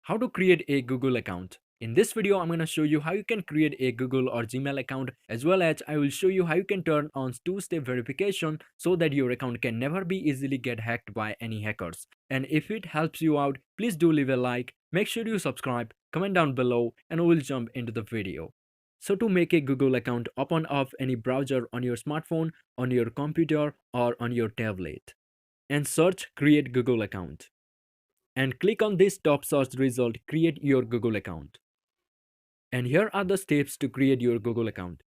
How to create a Google account. In this video, I'm going to show you how you can create a Google or Gmail account, as well as I will show you how you can turn on two-step verification so that your account can never be easily get hacked by any hackers. And if it helps you out, please do leave a like, make sure you subscribe, comment down below, and we'll jump into the video. So to make a Google account, open up any browser on your smartphone, on your computer, or on your tablet, and search create Google account, and click on this top search result, create your Google account. And here are the steps to create your Google account.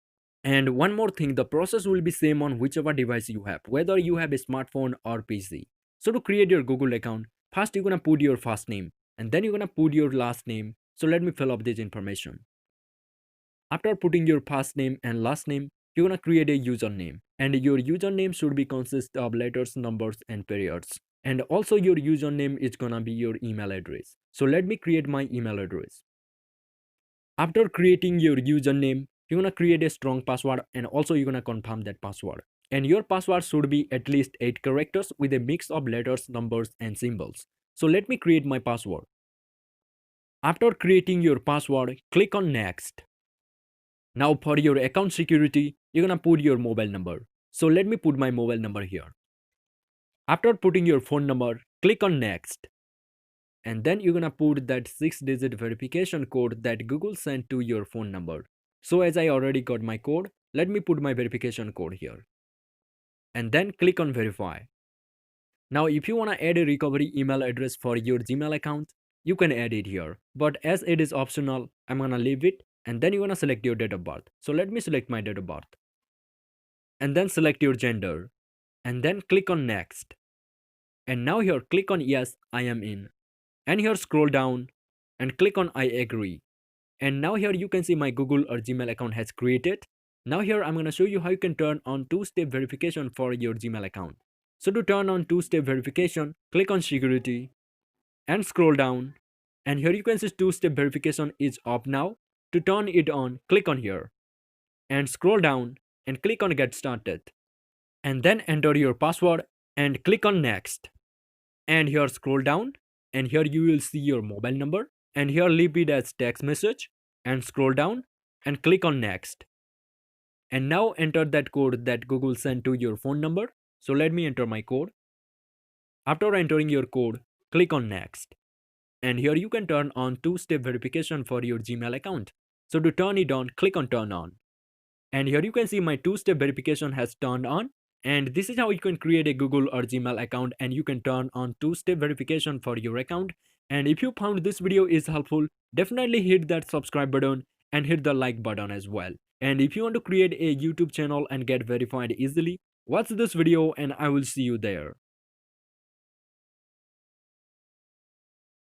And one more thing, the process will be same on whichever device you have, whether you have a smartphone or PC. So to create your Google account, first you're gonna put your first name and then you're gonna put your last name. So let me fill up this information. After putting your first name and last name, you're gonna create a username, and your username should be consist of letters, numbers, and periods. And also your username is gonna be your email address. So let me create my email address. After creating your username, you're gonna create a strong password, and also you're gonna confirm that password. And your password should be at least 8 characters with a mix of letters, numbers, and symbols. So let me create my password. After creating your password, click on next. Now for your account security, you're gonna put your mobile number. So let me put my mobile number here. After putting your phone number, click on next. And then you're gonna put that 6-digit verification code that Google sent to your phone number. So as I already got my code, let me put my verification code here. And then click on verify. Now if you wanna add a recovery email address for your Gmail account, you can add it here. But as it is optional, I'm gonna leave it. And then you're gonna select your date of birth. So let me select my date of birth. And then select your gender. And then click on next. And now here click on yes, I am in. And here scroll down and click on I agree. And now here you can see my Google or Gmail account has created. Now here I'm gonna show you how you can turn on two-step verification for your Gmail account. So to turn on two-step verification, click on security and scroll down. And here you can see two-step verification is off now. To turn it on, click on here and scroll down and click on get started. And then enter your password and click on next. And here scroll down and here you will see your mobile number, and here leave it as text message and scroll down and click on next. And now enter that code that Google sent to your phone number. So let me enter my code. After entering your code, click on next. And here you can turn on two-step verification for your Gmail account. So to turn it on, click on turn on. And here you can see my two-step verification has turned on. And this is how you can create a Google or Gmail account, and you can turn on two-step verification for your account. And if you found this video is helpful, definitely hit that subscribe button and hit the like button as well. And if you want to create a YouTube channel and get verified easily, watch this video and I will see you there.